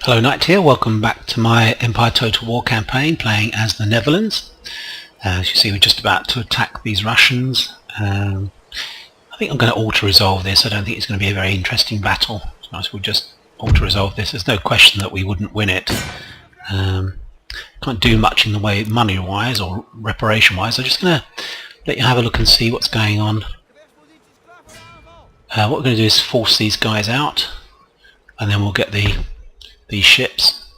Hello Knight here, welcome back to my Empire Total War campaign playing as the Netherlands. As you see, we're just about to attack these Russians. I think I'm going to auto-resolve this. I don't think it's going to be a very interesting battle. So we'll just auto-resolve this. There's no question that we wouldn't win it. Can't do much in the way money-wise or reparation-wise. I'm just going to let you have a look and see what's going on. What we're going to do is force these guys out, and then we'll get these ships.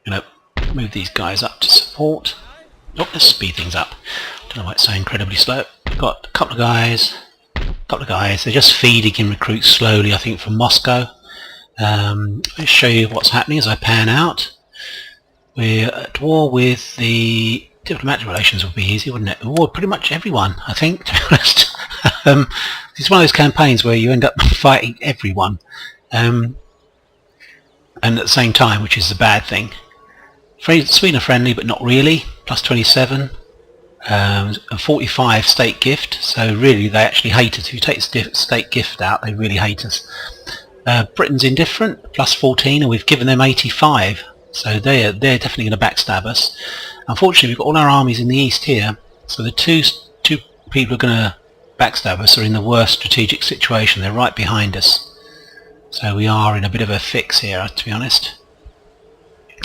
I'm going to move these guys up to support. Oh, let's speed things up. Don't know why it's so incredibly slow. We've got a couple of guys. They're just feeding in recruits slowly, I think, from Moscow. I'll show you what's happening as I pan out. We're at war with the diplomatic relations. Would be easy, wouldn't it? War with pretty much everyone, I think, to be honest. It's one of those campaigns where you end up fighting everyone. And at the same time, which is the bad thing. Sweden are friendly, but not really. Plus 27, and 45 state gift. So really, they actually hate us. If you take the state gift out, they really hate us. Britain's indifferent, plus 14, and we've given them 85. So they're definitely going to backstab us. Unfortunately, we've got all our armies in the east here. So the two people who are going to backstab us are in the worst strategic situation. They're right behind us. So we are in a bit of a fix here, to be honest.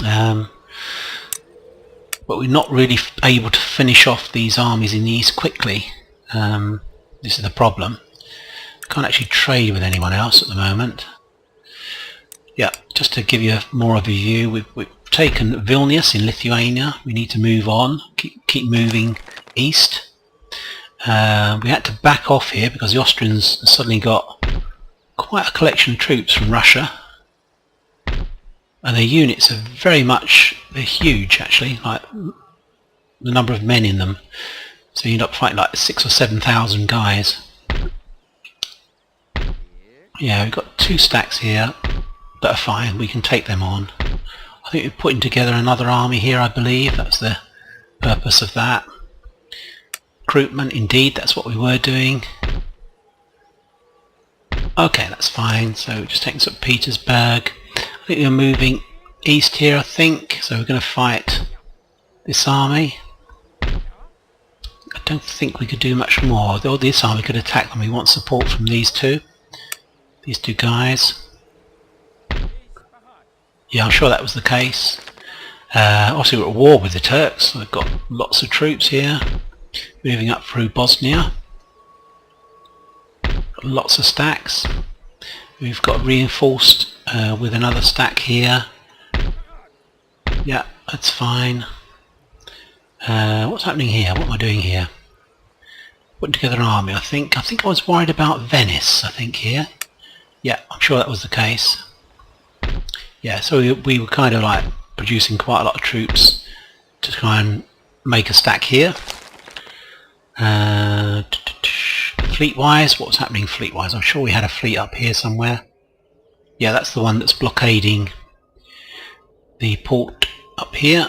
But we're not really able to finish off these armies in the east quickly. This is the problem. Can't actually trade with anyone else at the moment. Yeah, just to give you more of a view, we've taken Vilnius in Lithuania. We need to move on, keep moving east. We had to back off here because the Austrians suddenly got quite a collection of troops from Russia, and their units are they're huge actually, like the number of men in them, so you end up fighting like 6,000 or 7,000 guys. Yeah, we've got 2 stacks here that are fine, we can take them on. I think we're putting together another army here, I believe, that's the purpose of that. Recruitment, indeed, that's what we were doing. Okay, that's fine. So we're just taking St. Petersburg. I think we're moving east here, I think. So we're going to fight this army. I don't think we could do much more. Though this army could attack them. We want support from these two guys. Yeah, I'm sure that was the case. Obviously we're at war with the Turks. We've got lots of troops here. Moving up through Bosnia. Lots of stacks. We've got reinforced with another stack here. Yeah, that's fine. What's happening here? What am I doing here? Putting together an army, I think. I was worried about Venice, I think, here. Yeah, I'm sure that was the case. Yeah, so we were kind of like producing quite a lot of troops to try and make a stack here. Fleet-wise, what's happening fleet-wise? I'm sure we had a fleet up here somewhere. Yeah, that's the one that's blockading the port up here.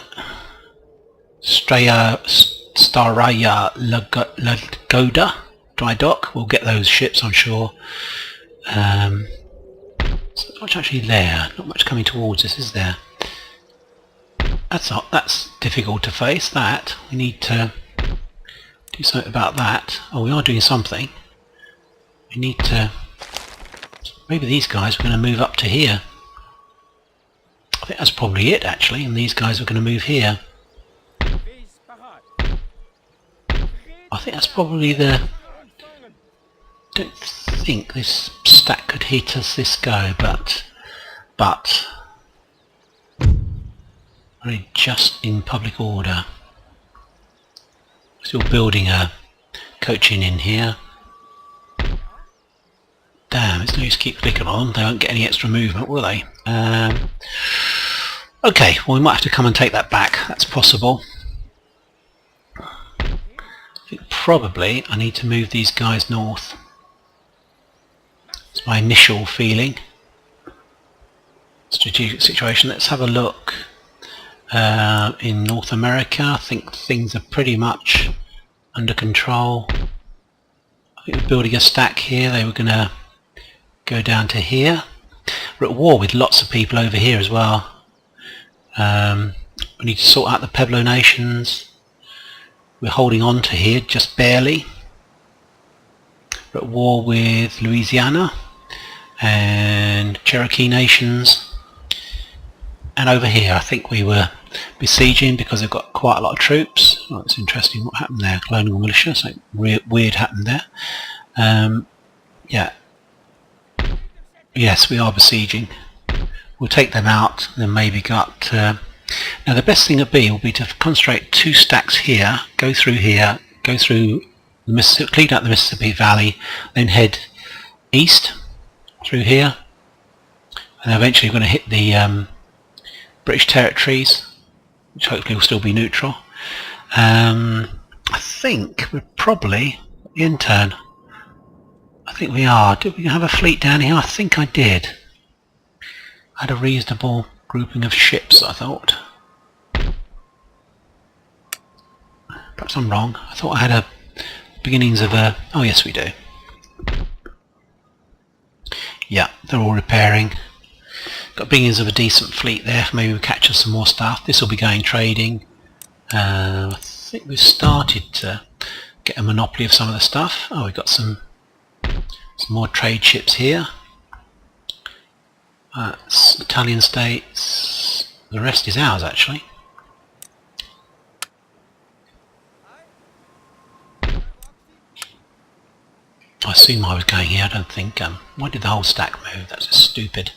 Staraya Lagoda dry dock. We'll get those ships, I'm sure. So not much actually there. Not much coming towards us, is there? That's difficult to face. That we need to do something about that. Oh, we are doing something. We need to... Maybe these guys are going to move up to here. I think that's probably it actually, and these guys are going to move here. I think that's probably the... Don't think this stack could hit us this go, but very just in public order. Still building a coaching in here. Damn, it's no use to keep clicking on. They won't get any extra movement, will they? Okay, well we might have to come and take that back. That's possible. I think probably I need to move these guys north. It's my initial feeling. Strategic situation. Let's have a look. In North America, I think things are pretty much under control. I think we're building a stack here. They were going to go down to here. We're at war with lots of people over here as well. We need to sort out the Pueblo nations. We're holding on to here just barely. We're at war with Louisiana and Cherokee nations. And over here I think we were besieging because they've got quite a lot of troops. Oh, it's interesting what happened there. Colonial militia, something weird happened there. Yeah. Yes, we are besieging. We'll take them out, then maybe got... now the best thing at B will be to concentrate 2 stacks here, go through here, go through the Mississippi, clean out the Mississippi Valley, then head east through here, and eventually we're going to hit the British territories, which hopefully will still be neutral. I think we're probably in turn. I think we are. Did we have a fleet down here? I think I did. I had a reasonable grouping of ships, I thought. Perhaps I'm wrong. I thought I had a beginnings of a... Oh yes, we do. Yeah, they're all repairing. Got beginnings of a decent fleet there. Maybe we'll catch us some more stuff. This will be going trading. I think we've started to get a monopoly of some of the stuff. Oh, we've got some more trade ships here. That's Italian states. The rest is ours, actually. I assume I was going here. I don't think. Why did the whole stack move? That's just stupid.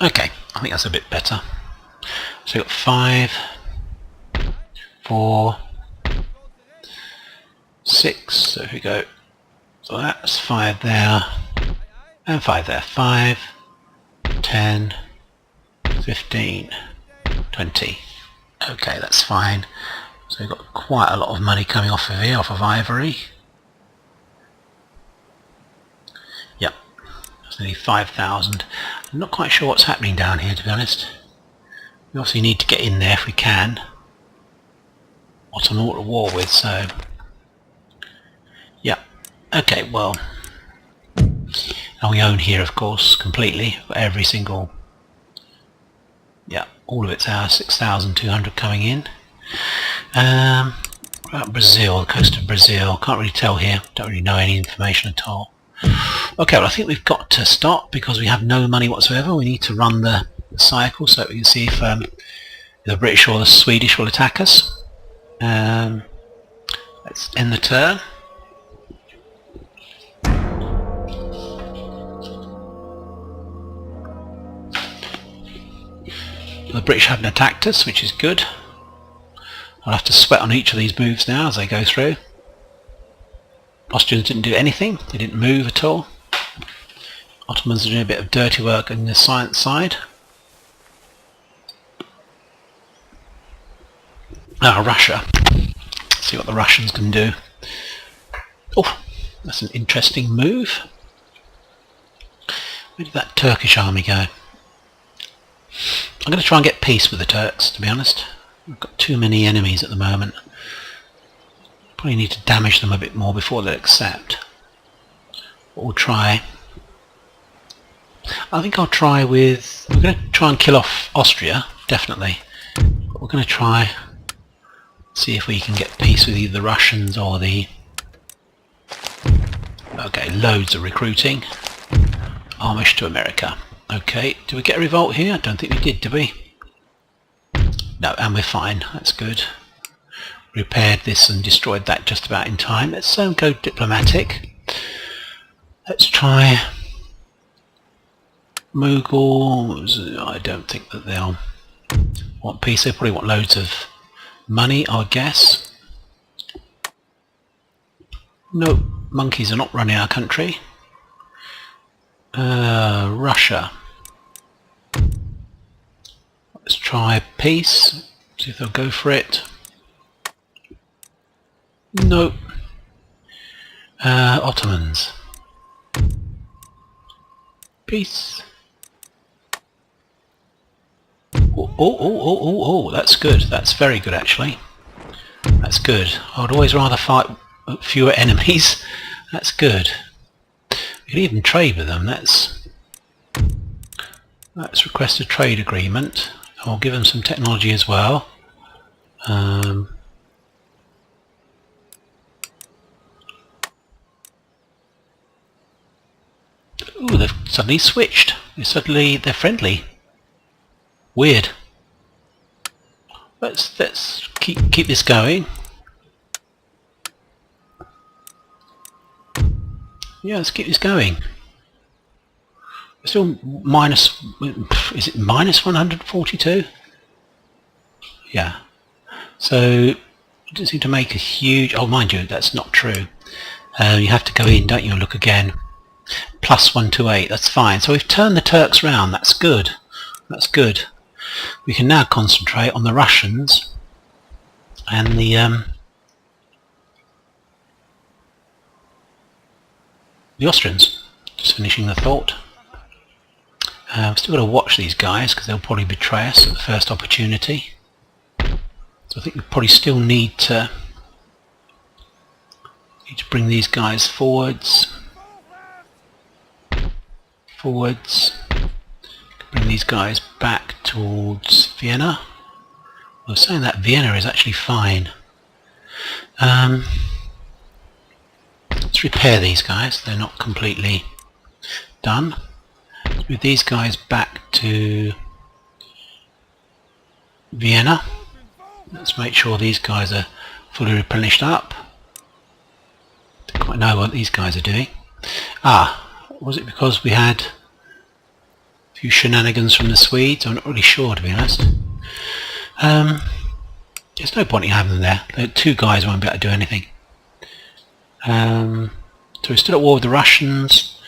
Okay, I think that's a bit better. So we've got 5, 4, 6. So if we go, so that's 5 there, and 5 there. 5, 10, 15, 20. Okay, that's fine. So we've got quite a lot of money coming off of here, off of ivory. Yep, that's nearly 5,000. I'm not quite sure what's happening down here, to be honest. We obviously need to get in there if we can. What I'm all at war with, so... Yeah, okay, well... And we own here, of course, completely. Every single... Yeah, all of it's ours, 6,200 coming in. About Brazil, the coast of Brazil. Can't really tell here, don't really know any information at all. Okay, well I think we've got to stop because we have no money whatsoever. We need to run the cycle so we can see if the British or the Swedish will attack us. Let's end the turn. The British haven't attacked us, which is good. I'll have to sweat on each of these moves now as they go through. Austrians didn't do anything, they didn't move at all. Ottomans are doing a bit of dirty work on the science side. Now Russia. Let's see what the Russians can do. Oh, that's an interesting move. Where did that Turkish army go? I'm going to try and get peace with the Turks, to be honest. We've got too many enemies at the moment. Probably need to damage them a bit more before they'll accept. But we'll try. I think I'll try with... We're going to try and kill off Austria, definitely. But we're going to try... See if we can get peace with either the Russians or the... Okay, loads of recruiting. Amish to America. Okay, did we get a revolt here? I don't think we did we? No, and we're fine. That's good. Repaired this and destroyed that just about in time. Let's go diplomatic. Let's try Mughals. I don't think that they'll want peace. They probably want loads of money, I guess. No, monkeys are not running our country. Russia. Let's try peace. See if they'll go for it. Nope. Ottomans. Peace. Oh, that's good. That's very good, actually. That's good. I'd always rather fight fewer enemies. That's good. You can even trade with them. Let's request a trade agreement. I'll give them some technology as well. Ooh, they've suddenly switched. They're friendly. Weird. Let's keep this going. Yeah, let's keep this going. Still minus. Is it minus 142? Yeah. So it doesn't seem to make a huge. Oh, mind you, that's not true. You have to go in, don't you, and look again. Plus 128. That's fine. So we've turned the Turks round. That's good. That's good. We can now concentrate on the Russians and the Austrians. Just finishing the thought. We've still got to watch these guys because they'll probably betray us at the first opportunity. So I think we probably still need to bring these guys forwards. Bring these guys back towards Vienna. I was saying that Vienna is actually fine. Let's repair these guys. They're not completely done. Let's move these guys back to Vienna. Let's make sure these guys are fully replenished up. Don't quite know what these guys are doing. Was it because we had a few shenanigans from the Swedes? I'm not really sure, to be honest. There's no point in having them there. The two guys won't be able to do anything. So we're still at war with the Russians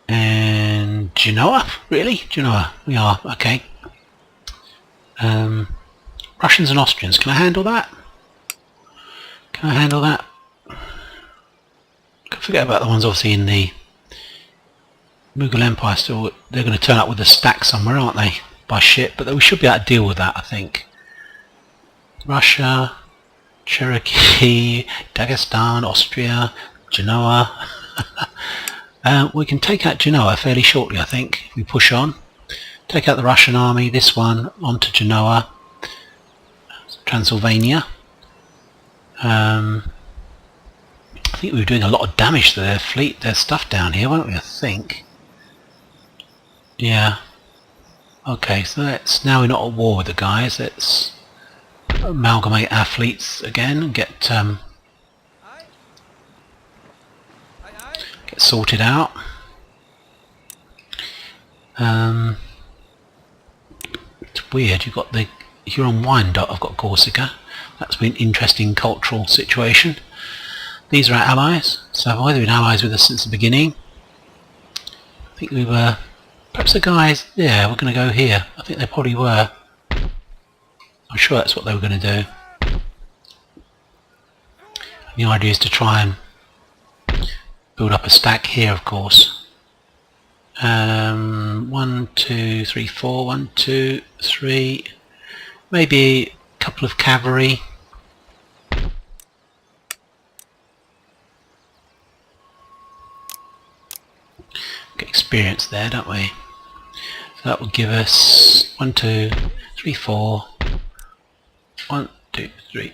and Genoa. Really? Genoa. We are. Okay. Russians and Austrians. Can I handle that? Can I handle that? Don't forget about the ones obviously in the Mughal Empire. Still, they're going to turn up with a stack somewhere, aren't they? By ship, but we should be able to deal with that, I think. Russia, Cherokee, Dagestan, Austria, Genoa. We can take out Genoa fairly shortly, I think, if we push on. Take out the Russian army, this one, onto Genoa, Transylvania. I think we were doing a lot of damage to their fleet, their stuff down here, weren't we, I think? Yeah. Okay, so now we're not at war with the guys, let's amalgamate our fleets again and get sorted out. It's weird, you've got you're on Wyandotte, I've got Corsica. That's been an interesting cultural situation. These are our allies, so have either been allies with us since the beginning. I think we were, perhaps the guys, yeah, we're going to go here. I think they probably were. I'm sure that's what they were going to do. The idea is to try and build up a stack here, of course. 1, 2, 3, 4. 1, 2, 3. Maybe a couple of cavalry. Get experience there, don't we? So that will give us 1, 2, 3, 4. 1, 2, 3,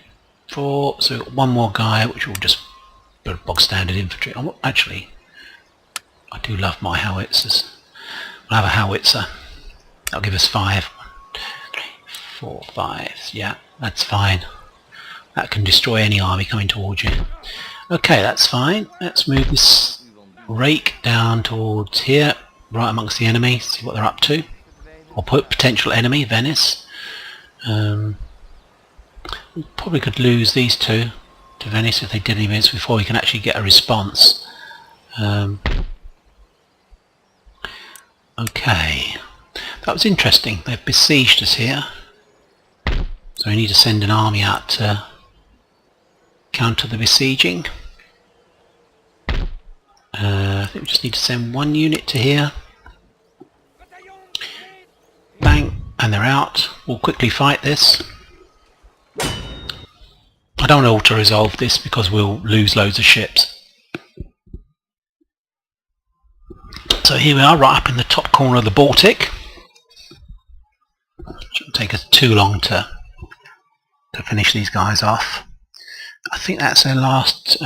4. So we've got one more guy, which will just build bog standard infantry. Actually, I do love my howitzers. We'll have a howitzer. That'll give us 5. 1, 2, 3, 4, 5. Yeah, that's fine. That can destroy any army coming towards you. Okay, that's fine. Let's move this rake down towards here, right amongst the enemy, see what they're up to. Or put potential enemy, Venice. We probably could lose these two to Venice if they did any minutes before we can actually get a response. Okay, that was interesting. They've besieged us here, so we need to send an army out to counter the besieging. I think we just need to send one unit to here. Bang, and they're out. We'll quickly fight this. I don't want to auto-resolve this because we'll lose loads of ships. So here we are, right up in the top corner of the Baltic. It shouldn't take us too long to finish these guys off. I think that's their last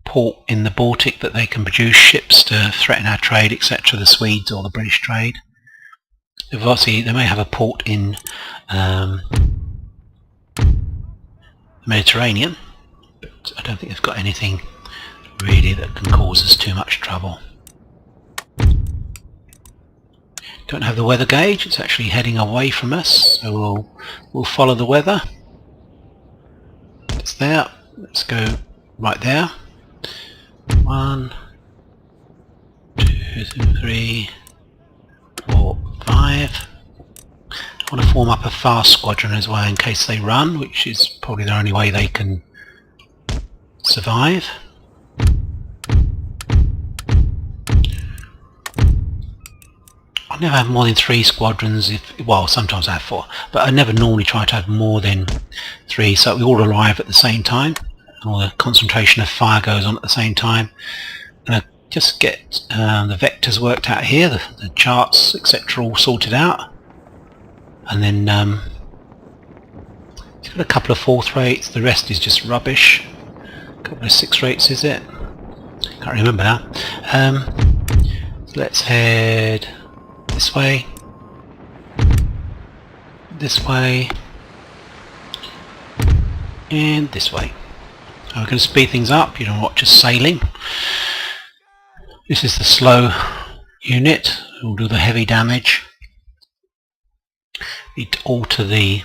port in the Baltic that they can produce ships to threaten our trade, etc., the Swedes or the British trade. Obviously, they may have a port in the Mediterranean, but I don't think they've got anything really that can cause us too much trouble. Don't have the weather gauge, it's actually heading away from us, so we'll follow the weather. It's there, let's go right there. 1, 2, 3, 4, 5. I want to form up a fast squadron as well in case they run, which is probably the only way they can survive. I never have more than 3 squadrons, well sometimes I have 4, but I never normally try to have more than 3 so we all arrive at the same time and all the concentration of fire goes on at the same time. And I just get the vectors worked out here, the charts etc. all sorted out, and then it's got a couple of 4th rates, the rest is just rubbish. A couple of 6 rates is it? Can't remember now. So let's head this way, and this way. So we're going to speed things up, you don't watch us sailing. This is the slow unit, we'll do the heavy damage. Need to alter the...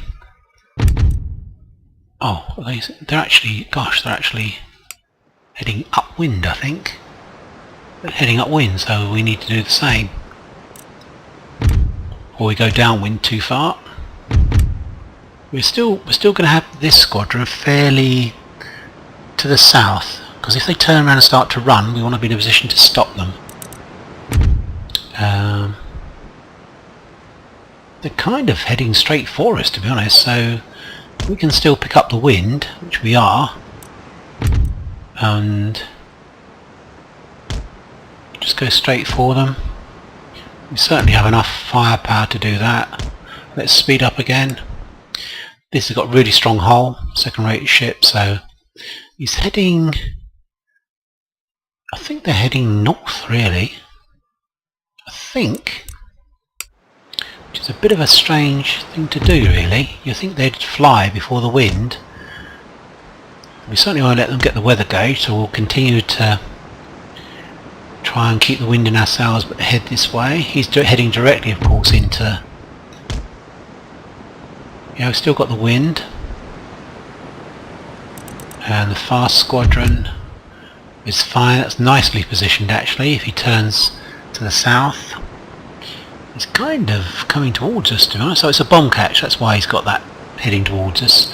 oh, they're actually, gosh, they're actually heading upwind, I think. They're heading upwind, so we need to do the same. Or we go downwind too far. We're still going to have this squadron fairly to the south, because if they turn around and start to run, we want to be in a position to stop them. They're kind of heading straight for us, to be honest, so we can still pick up the wind, which we are, and just go straight for them. We certainly have enough firepower to do that. Let's speed up again. This has got really strong hull, second-rate ship, so he's heading... I think they're heading north, really. I think. Which is a bit of a strange thing to do, really. You think they'd fly before the wind. We certainly won't let them get the weather gauge, so we'll continue to try and keep the wind in our sails but head this way. He's heading directly, of course, into... yeah, we've still got the wind. And the fast squadron is fine. That's nicely positioned, actually. If he turns to the south, he's kind of coming towards us, to be honest. So it's a bomb catch, that's why he's got that heading towards us.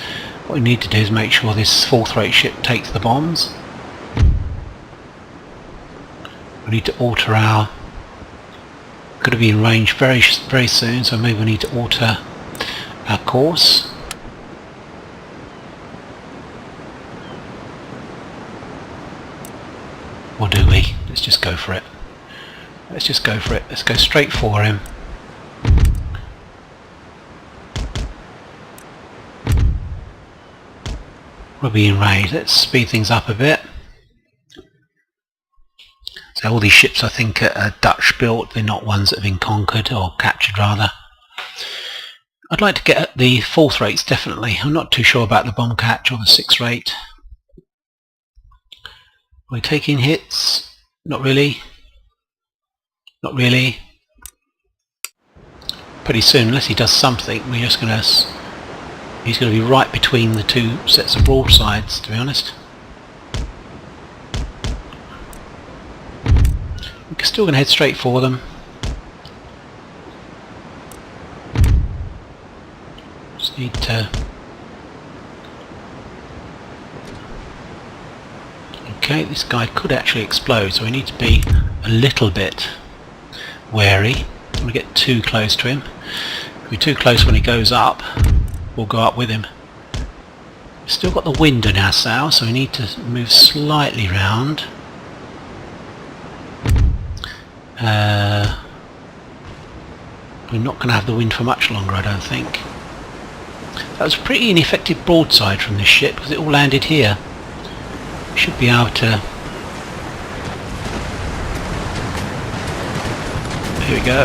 What we need to do is make sure this 4th rate ship takes the bombs. We need to alter our... Going to be in range very soon, so maybe we need to alter our course. Or do we? Let's just go for it. Let's just go for it. Let's go straight for him. We'll be in range. Let's speed things up a bit. So all these ships, I think, are Dutch built. They're not ones that have been conquered or captured, rather. I'd like to get at the 4th rates, definitely. I'm not too sure about the bomb catch or the 6th rate. Are we taking hits? Not really. Not really. Pretty soon, unless he does something, we're just going to... he's going to be right between the 2 sets of broadsides, to be honest. We're still going to head straight for them. Just need to... okay, this guy could actually explode, so we need to be a little bit wary. Don't want to get too close to him. If we're too close when he goes up, we'll go up with him. Still got the wind in our sail, so we need to move slightly round. We're not going to have the wind for much longer, I don't think. That was a pretty ineffective broadside from this ship because it all landed here. We should be able to... Here we go.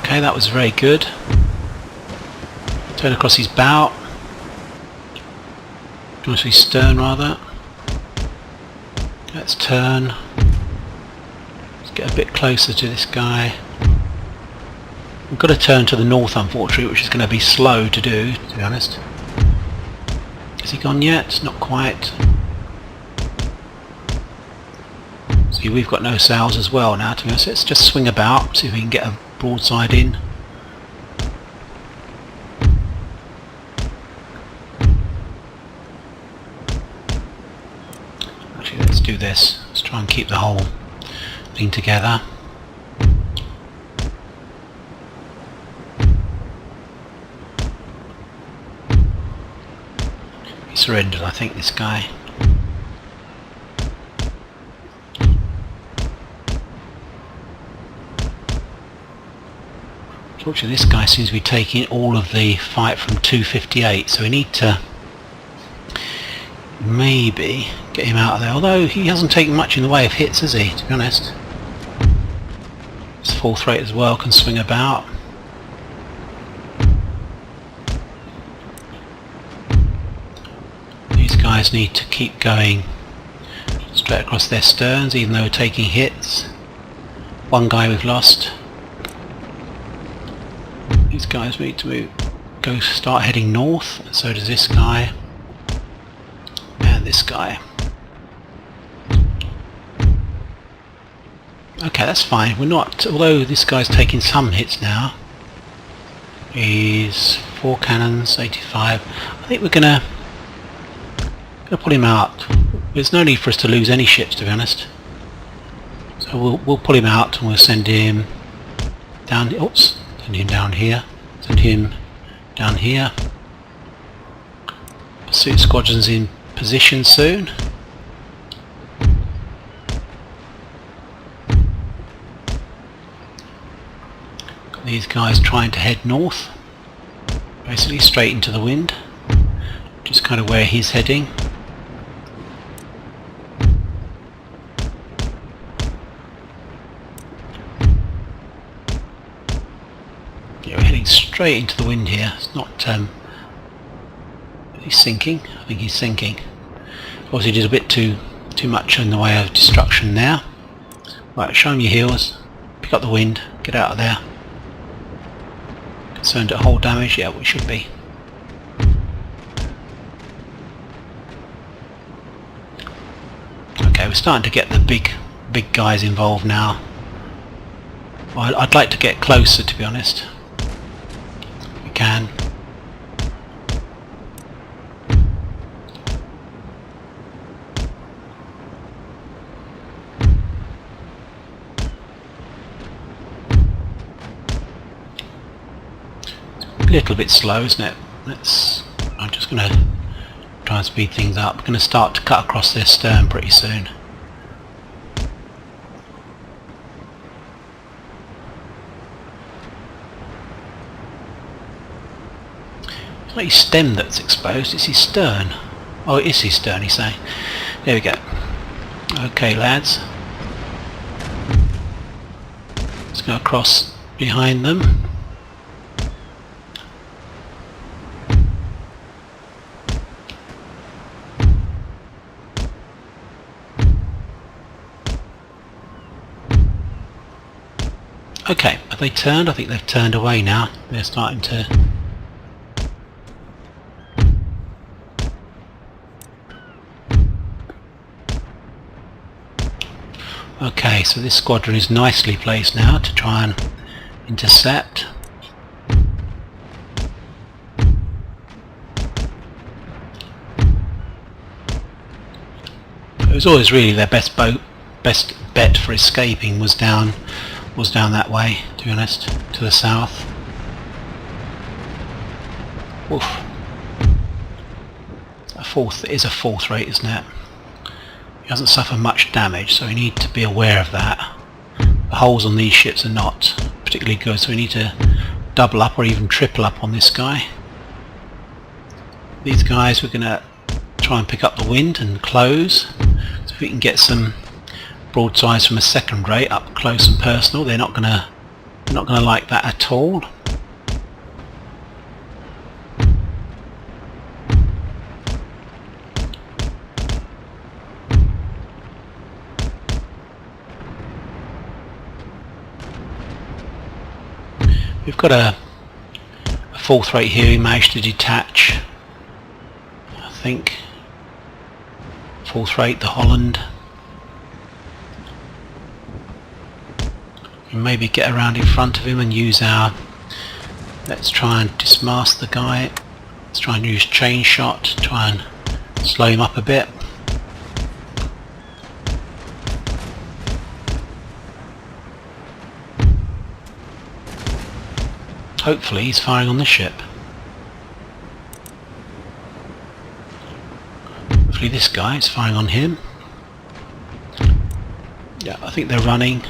Okay, that was very good. Turn across his bow. Across his stern rather. Let's turn. Let's get a bit closer to this guy. We've got to turn to the north unfortunately, which is going to be slow to do, to be honest. Has he gone yet? Not quite. See, we've got no sails as well now, to be honest. Let's just swing about, see if we can get a broadside in. Actually, let's do this. Let's try and keep the whole thing together. He surrendered, I think, this guy. Unfortunately, this guy seems to be taking all of the fight from 258, so we need to maybe get him out of there, although he hasn't taken much in the way of hits, has he, to be honest. His fourth rate as well can swing about. These guys need to keep going straight across their sterns even though we're taking hits. One guy we've lost. These guys need to start heading north, and so does this guy and this guy. Okay, that's fine. We're not, although this guy's taking some hits now. He's 4 cannons, 85. I think we're gonna pull him out. There's no need for us to lose any ships, to be honest. So we'll pull him out and we'll send him down. Oops. Send him down here. Send him down here. Pursuit squadron's in position soon. Got these guys trying to head north. Basically straight into the wind. Just kind of where he's heading. Straight into the wind here. It's not he's sinking. I think he's sinking. Obviously did a bit too much in the way of destruction there. Right, show him your heels, pick up the wind, get out of there. Concerned at hull damage? Yeah, we should be. Okay, we're starting to get the big guys involved now. Well, I'd like to get closer, to be honest. Can. It's a little bit slow, isn't it? I'm just going to try and speed things up. We're going to start to cut across their stern pretty soon. It's not his stem that's exposed, it's his stern. Oh, it is his stern, he's saying. There we go. Okay, lads. Let's go across behind them. Okay, have they turned? I think they've turned away now. They're starting to... Okay, so this squadron is nicely placed now to try and intercept. It was always really their best bet for escaping was down that way, to be honest, to the south. Oof. It is a fourth rate, isn't it? He doesn't suffer much damage, so we need to be aware of that. The holes on these ships are not particularly good, so we need to double up or even triple up on this guy. These guys we're going to try and pick up the wind and close. So if we can get some broadsides from a second rate up close and personal, they're not going to like that at all. We've got a fourth rate here. He managed to detach, I think, fourth rate, the Holland. And maybe get around in front of him and use our... Let's try and dismast the guy. Let's try and use chain shot to try and slow him up a bit. Hopefully he's firing on the ship. Hopefully this guy is firing on him. Yeah, I think they're running.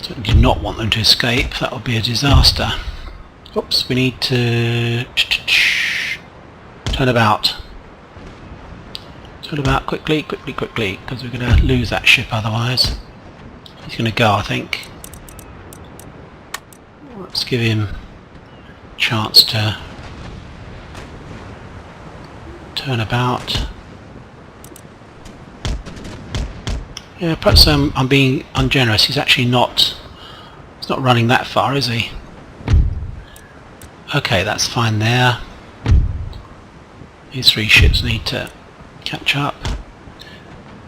Certainly do not want them to escape. That would be a disaster. Oops, we need to turn about. Turn about quickly, because we're going to lose that ship otherwise. He's going to go, I think. Let's give him a chance to turn about. Yeah, perhaps I'm being ungenerous. He's actually not. He's not running that far, is he? Okay, that's fine there. These three ships need to catch up.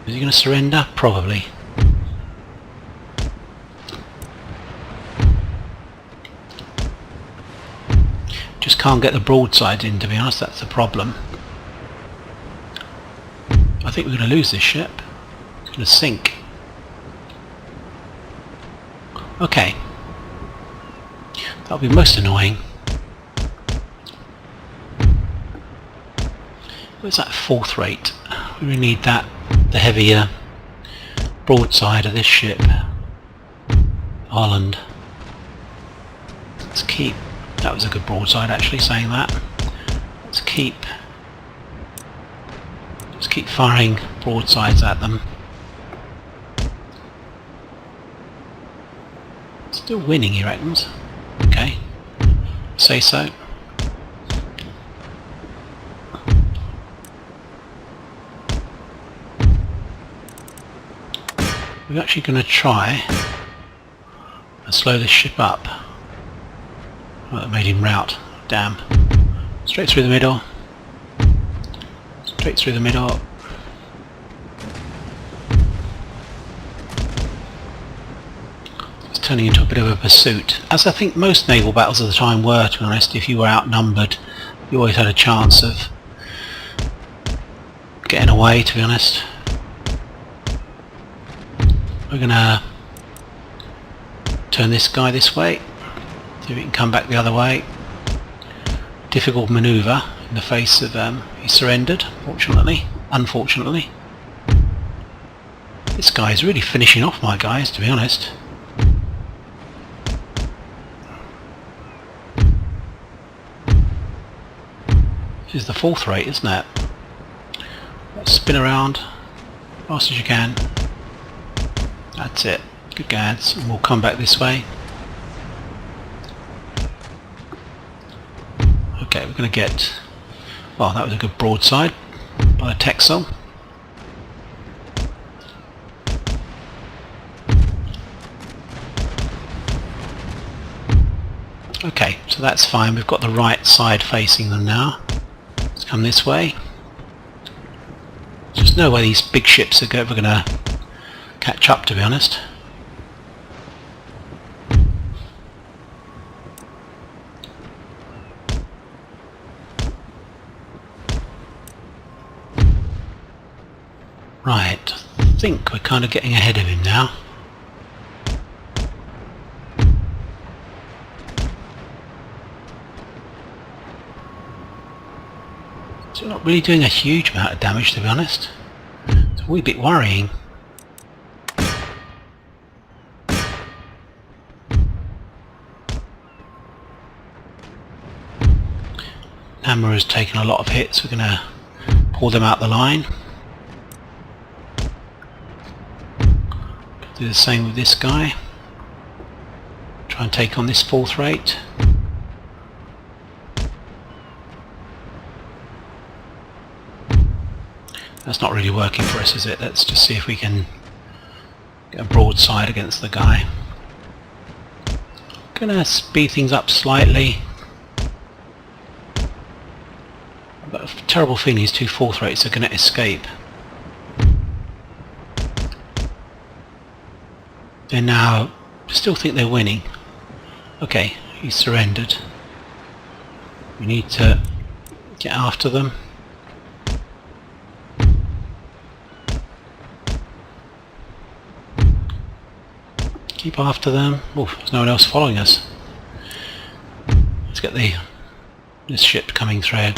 Is he going to surrender? Probably. Just can't get the broadside in, to be honest. That's the problem. I think we're going to lose this ship. It's going to sink. Okay. That'll be most annoying. Where's that fourth rate? We really need that, the heavier broadside of this ship. Holland. Let's keep... That was a good broadside, actually, saying that. Let's keep firing broadsides at them. Still winning, he reckons. Okay. Say so. We're actually going to try and slow this ship up. Oh, that made him rout. Damn. Straight through the middle. Straight through the middle. It's turning into a bit of a pursuit. As I think most naval battles of the time were, to be honest. If you were outnumbered, you always had a chance of getting away, to be honest. We're going to turn this guy this way, see if we can come back the other way. Difficult manoeuvre in the face of... he surrendered, unfortunately. This guy is really finishing off my guys, to be honest. This is the fourth rate, isn't it? Let's spin around as fast as you can. That's it. Good gads. And we'll come back this way. Okay, we're going to get... Well, that was a good broadside by the Texel. Okay, so that's fine. We've got the right side facing them now. Let's come this way. There's no way these big ships are ever going to catch up, to be honest. Right, think we're kind of getting ahead of him now. So we're not really doing a huge amount of damage, to be honest. It's a wee bit worrying. Hammer has taken a lot of hits. We're going to pull them out the line. Do the same with this guy. Try and take on this 4th rate. That's not really working for us, is it? Let's just see if we can get a broadside against the guy. Gonna speed things up slightly. I've got a terrible feeling these 2 4th rates are going to escape. They now still think they're winning. Okay, he's surrendered. We need to get after them. Keep after them. Oh, there's no one else following us. Let's get this ship coming through.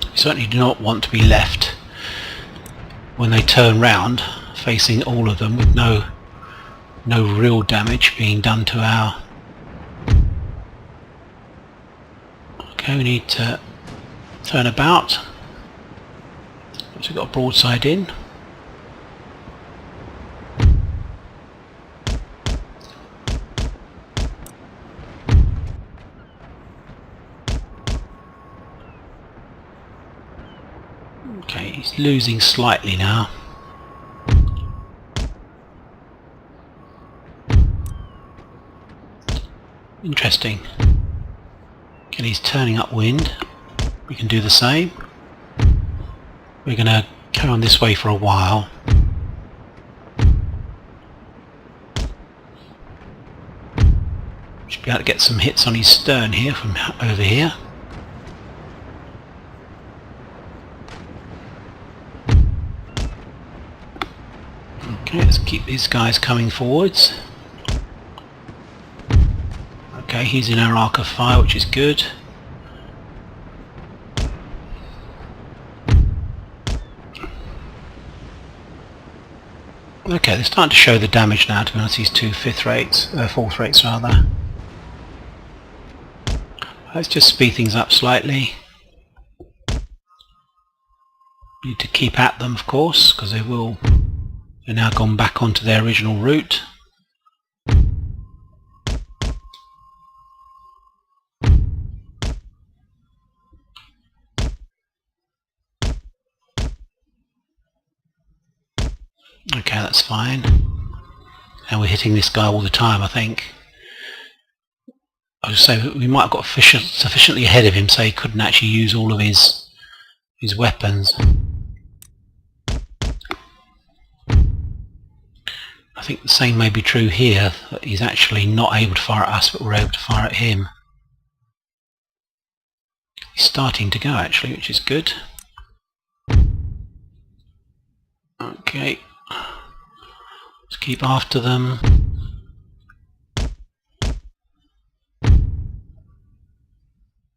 We certainly do not want to be left when they turn round facing all of them with no real damage being done to our... Okay, we need to turn about. So we've got a broadside in. Okay, he's losing slightly now. Interesting. And he's turning upwind. We can do the same. We're going to carry on this way for a while. Should be able to get some hits on his stern here from over here. Okay, let's keep these guys coming forwards. Okay, he's in our arc of fire, which is good. Okay, they're starting to show the damage now, to be honest, these 2 4th rates rather. Let's just speed things up slightly. Need to keep at them, of course, because they're now gone back onto their original route. Okay, that's fine. And we're hitting this guy all the time, I think. I would say we might have got sufficiently ahead of him so he couldn't actually use all of his weapons. I think the same may be true here, that he's actually not able to fire at us, but we're able to fire at him. He's starting to go actually, which is good. Okay, let's keep after them.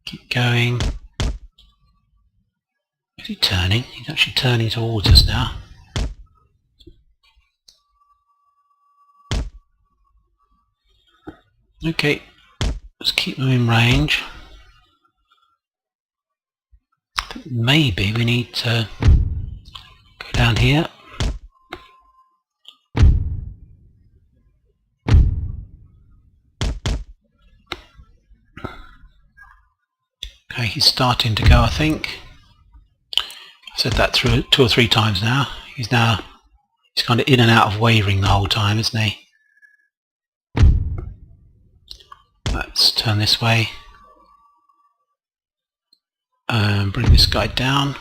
Keep going. Is he turning? He's actually turning towards us now. Okay, let's keep them in range. I think maybe we need to go down here. Okay, he's starting to go, I think. I've said that through 2 or 3 times now. He's kind of in and out of wavering the whole time, isn't he? Let's turn this way. Bring this guy down.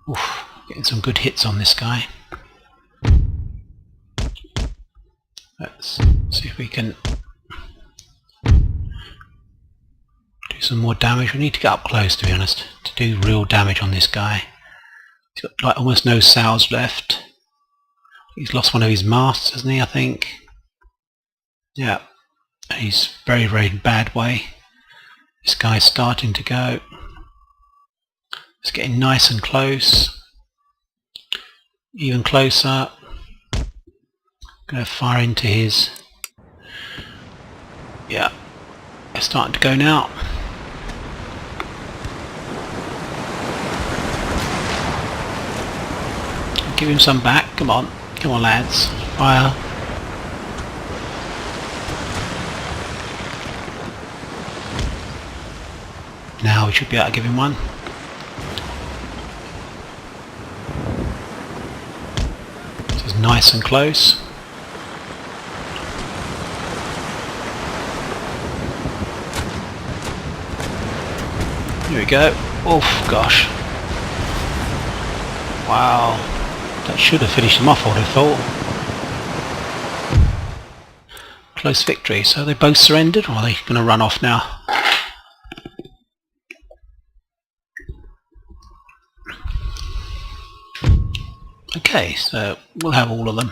Oof, Getting some good hits on this guy. Let's see if we can do some more damage. We need to get up close, to be honest, to do real damage on this guy. He's got like almost no sails left. He's lost one of his masts, hasn't he, I think? Yeah. He's very, very bad way. This guy's starting to go. It's getting nice and close. Even closer. Going to fire into his... Yeah. They're starting to go now. Give him some back. Come on. Come on, lads. Fire. Now we should be able to give him one. This is nice and close. Here we go. Oh gosh. Wow. That should have finished him off, I would have thought. Close victory. So they both surrendered, or are they going to run off now? Okay, so we'll have all of them.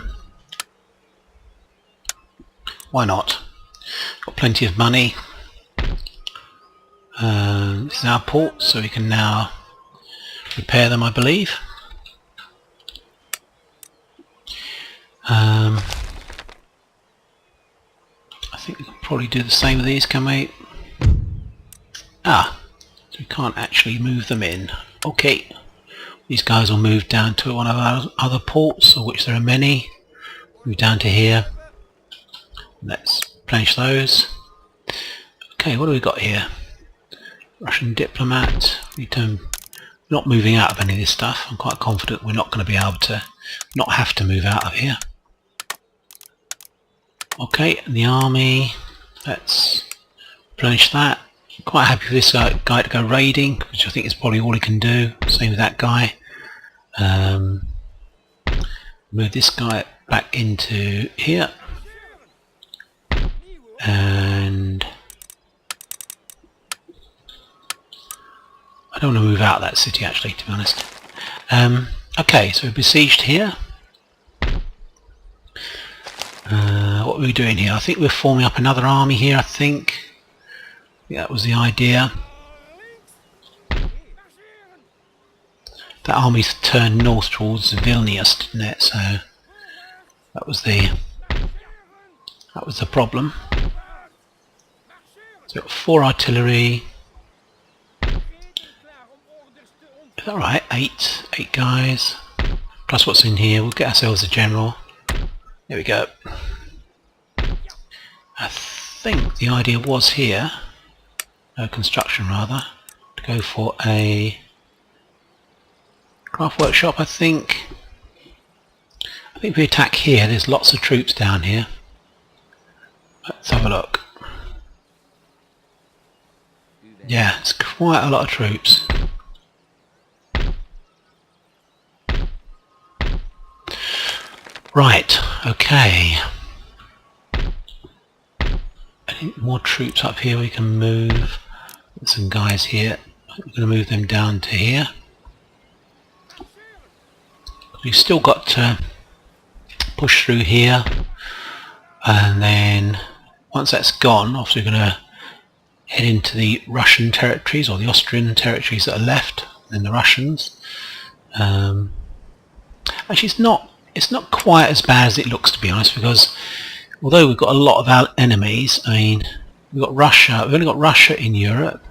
Why not? Got plenty of money. This is our port, so we can now repair them, I believe. I think we can probably do the same with these, can we? So we can't actually move them in. Okay. These guys will move down to one of our other ports, of which there are many. Move down to here. Let's replenish those. Okay, what do we got here? Russian diplomat. Not moving out of any of this stuff. I'm quite confident we're not going to be able to not have to move out of here. Okay, and the army. Let's replenish that. Quite happy for this guy to go raiding, which I think is probably all he can do. Same with that guy. Move this guy back into here, and I don't want to move out of that city actually, to be honest. Okay, so we're besieged here. What are we doing here? I think we're forming up another army here, I think. Yeah, that was the idea. That army's turned north towards Vilnius, didn't it? So that was the problem. So we've got 4 artillery. Is that right? 8 guys. Plus what's in here. We'll get ourselves a general. There we go. I think the idea was here. Construction rather, to go for a craft workshop. I think if we attack here, there's lots of troops down here. Let's have a look. Yeah, it's quite a lot of troops. Right, okay. Any more troops up here we can move. There's some guys here. We're going to move them down to here. We've still got to push through here, and then once that's gone, obviously we're going to head into the Russian territories, or the Austrian territories that are left, and then the Russians. Actually, it's not quite as bad as it looks, to be honest, because although we've got a lot of our enemies, I mean, we've got Russia. We've only got Russia in Europe.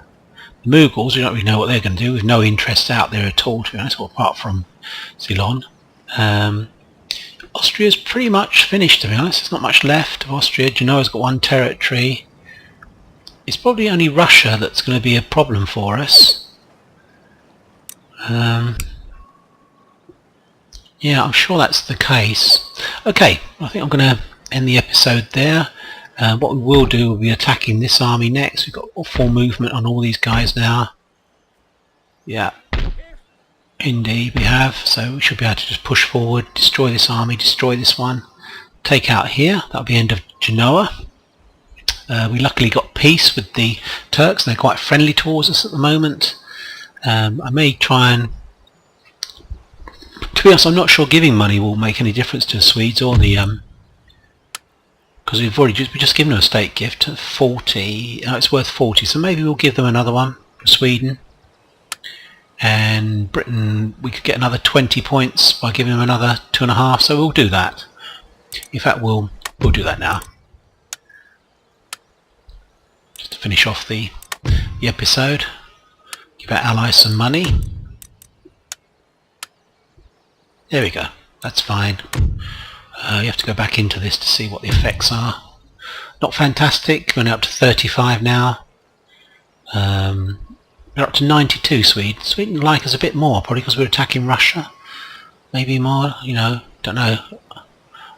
The Mughals, we don't really know what they're going to do. We've no interests out there at all, to be honest, apart from Ceylon. Austria's pretty much finished, to be honest. There's not much left of Austria. Genoa's got 1 territory. It's probably only Russia that's going to be a problem for us. Yeah, I'm sure that's the case. Okay, I think I'm going to end the episode there. What we will do, will be attacking this army next. We've got full movement on all these guys now. Yeah. Indeed we have, so we should be able to just push forward, destroy this army, destroy this one, take out here. That'll be end of Genoa. We luckily got peace with the Turks, they're quite friendly towards us at the moment. I may try and, to be honest, I'm not sure giving money will make any difference to the Swedes or the because we've just given them a state gift of 40. It's worth 40, so maybe we'll give them another one for Sweden. And Britain, we could get another 20 points by giving them another 2.5, so we'll do that. In fact, we'll do that now, just to finish off the episode. Give our allies some money. There we go, that's fine. You have to go back into this to see what the effects are. Not fantastic, going up to 35 now. We're up to 92, Sweden. Sweden like us a bit more, probably because we're attacking Russia. Maybe more, you know, don't know.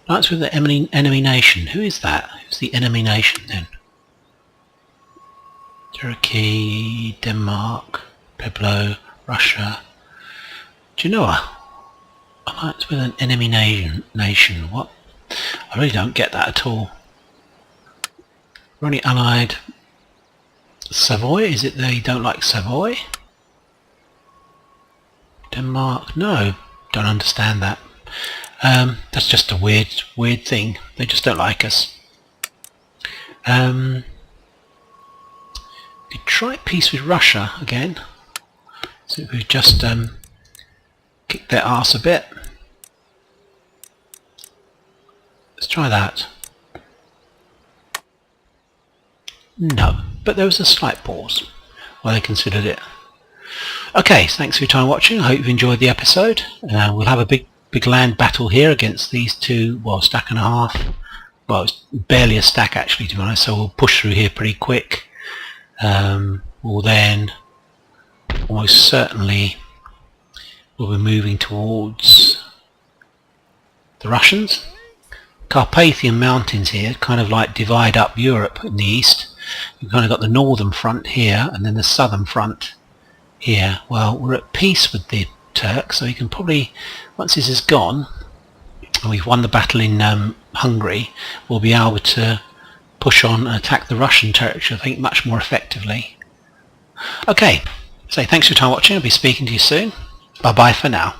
That's with the enemy nation. Who is that? Who's the enemy nation then? Turkey, Denmark, Pueblo, Russia. Genoa. Alliance with an enemy nation. What? I really don't get that at all. We're only allied. Savoy? Is it they don't like Savoy? Denmark? No, don't understand that. That's just a weird thing. They just don't like us. We try peace with Russia again. So we've just kicked their arse a bit. Let's try that. No, but there was a slight pause while they considered it. Okay, thanks for your time watching. I hope you've enjoyed the episode. We'll have a big land battle here against these two, well, stack and a half. Well, it's barely a stack actually, to be honest, so we'll push through here pretty quick. We'll then almost certainly we'll be moving towards the Russians. Carpathian Mountains here kind of like divide up Europe in the east. You've kind of got the northern front here and then the southern front here. Well, we're at peace with the Turks, so you can probably, once this is gone and we've won the battle in Hungary, we'll be able to push on and attack the Russian territory, I think, much more effectively. Okay, so thanks for your time watching. I'll be speaking to you soon. Bye bye for now.